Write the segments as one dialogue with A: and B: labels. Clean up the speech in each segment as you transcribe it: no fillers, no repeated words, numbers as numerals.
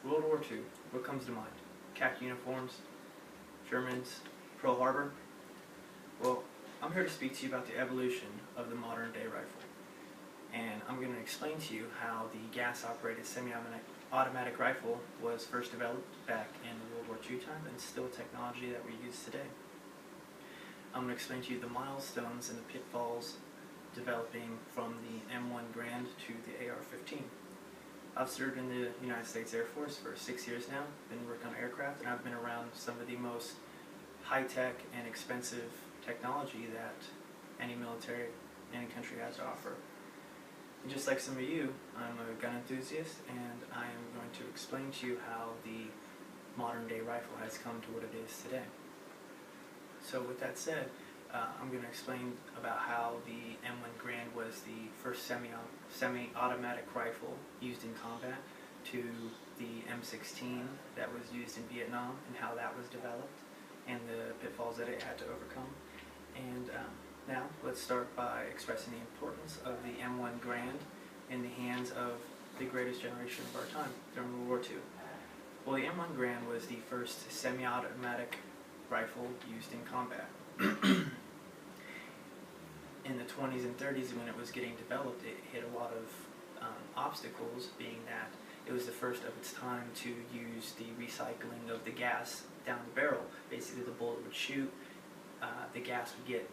A: World War II, what comes to mind? Khaki uniforms, Germans, Pearl Harbor? Well, I'm here to speak to you about the evolution of the modern day rifle. And I'm going to explain to you how the gas-operated semi-automatic rifle was first developed back in World War II time and still technology that we use today. I'm going to explain to you the milestones and the pitfalls developing from the M1 Garand to the AR-15. I've served in the United States Air Force for 6 years now, been working on aircraft, and I've been around some of the most high-tech and expensive technology that any military, any country has to offer. And just like some of you, I'm a gun enthusiast, and I am going to explain to you how the modern day rifle has come to what it is today. So with that said, I'm going to explain about how the M1 Garand was the first semi-automatic rifle used in combat, to the M16 that was used in Vietnam and how that was developed and the pitfalls that it had to overcome. And now let's start by expressing the importance of the M1 Garand in the hands of the greatest generation of our time during World War II. Well, the M1 Garand was the first semi-automatic rifle used in combat. In the 20s and 30s, when it was getting developed, it hit a lot of obstacles, being that it was the first of its time to use the recycling of the gas down the barrel. Basically, the bullet would shoot, the gas would get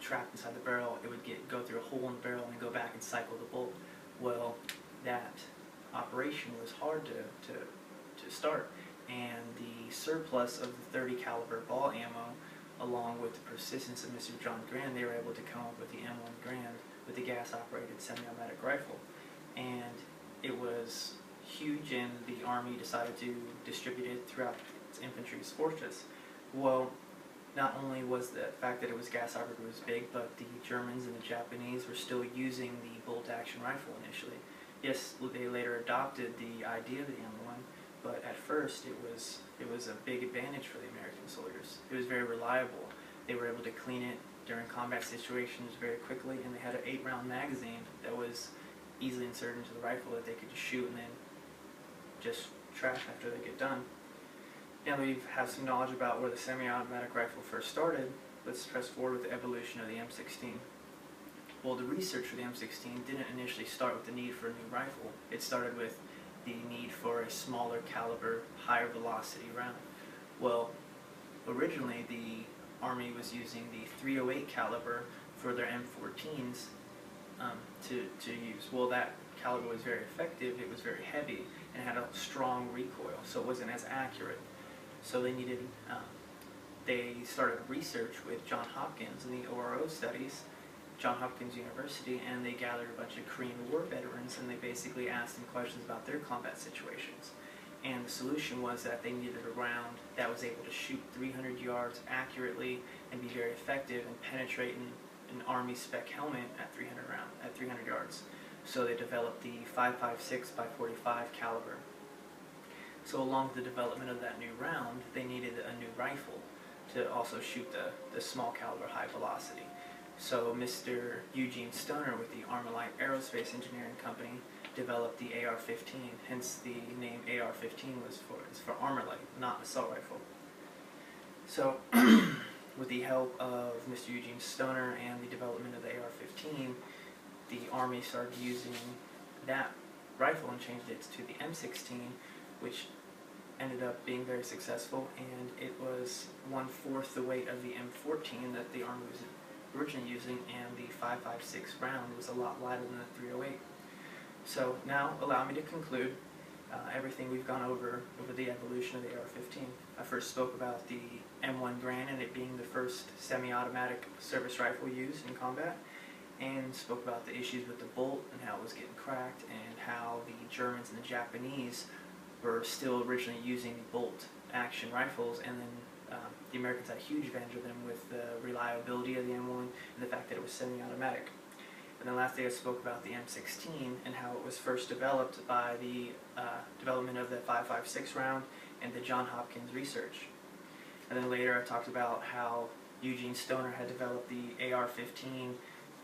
A: trapped inside the barrel, it would go through a hole in the barrel and then go back and cycle the bullet. Well, that operation was hard to start, and the surplus of the .30 caliber ball ammo, along with the persistence of Mr. John Garand, they were able to come up with the M1 Garand with the gas-operated semi-automatic rifle. And it was huge, and the Army decided to distribute it throughout its infantry's forces. Well, not only was the fact that it was gas-operated was big, but the Germans and the Japanese were still using the bolt-action rifle initially. Yes, they later adopted the idea of the M1, but at first it was a big advantage for the American soldiers. It was very reliable. They were able to clean it during combat situations very quickly, and they had an 8-round magazine that was easily inserted into the rifle that they could just shoot and then just trash after they get done. Now that we have some knowledge about where the semi-automatic rifle first started, let's press forward with the evolution of the M16. Well, the research for the M16 didn't initially start with the need for a new rifle. It started with the need for a smaller caliber, higher velocity round. Well, originally the Army was using the .308 caliber for their M14s to use. Well, that caliber was very effective, it was very heavy, and had a strong recoil, so it wasn't as accurate. So they started research with John Hopkins and the ORO studies, Johns Hopkins University, and they gathered a bunch of Korean War veterans, and they basically asked them questions about their combat situations. And the solution was that they needed a round that was able to shoot 300 yards accurately and be very effective and penetrate an Army spec helmet at 300 yards. So they developed the 5.56 by .45 caliber. So along with the development of that new round, they needed a new rifle to also shoot the small caliber high velocity. So Mr. Eugene Stoner with the Armalite Aerospace Engineering Company developed the AR-15, hence the name AR-15 is for Armalite, not assault rifle. So with the help of Mr. Eugene Stoner and the development of the AR-15, the Army started using that rifle and changed it to the M16, which ended up being very successful, and it was 1/4 the weight of the M14 that the Army was originally using, and the 5.56 round was a lot lighter than the .308. So now allow me to conclude everything we've gone over the evolution of the AR-15. I first spoke about the M1 Garand and it being the first semi-automatic service rifle used in combat, and spoke about the issues with the bolt and how it was getting cracked, and how the Germans and the Japanese were still originally using bolt action rifles, and then the Americans had a huge advantage of them with the reliability of the M1 and the fact that it was semi-automatic. And then lastly, I spoke about the M16 and how it was first developed by the development of the 5.56 round and the Johns Hopkins research. And then later I talked about how Eugene Stoner had developed the AR-15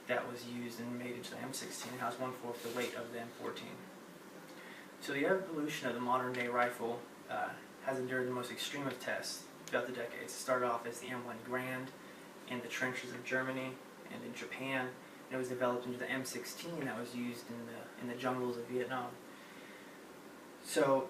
A: that was used and made into the M16, and how it's 1/4 the weight of the M14. So the evolution of the modern day rifle has endured the most extreme of tests throughout the decades. It started off as the M1 Grand in the trenches of Germany and in Japan, and it was developed into the M16 that was used in the jungles of Vietnam. So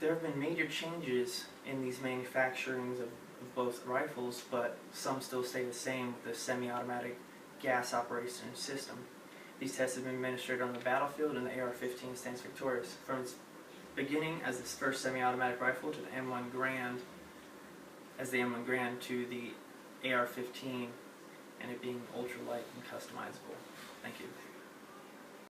A: there have been major changes in these manufacturings of both rifles, but some still stay the same with the semi-automatic gas operation system. These tests have been administered on the battlefield, and the AR-15 stands victorious. From its beginning as its first semi-automatic rifle to the M1 Grand, as the M1 Grand to the AR-15, and it being ultralight and customizable. Thank you.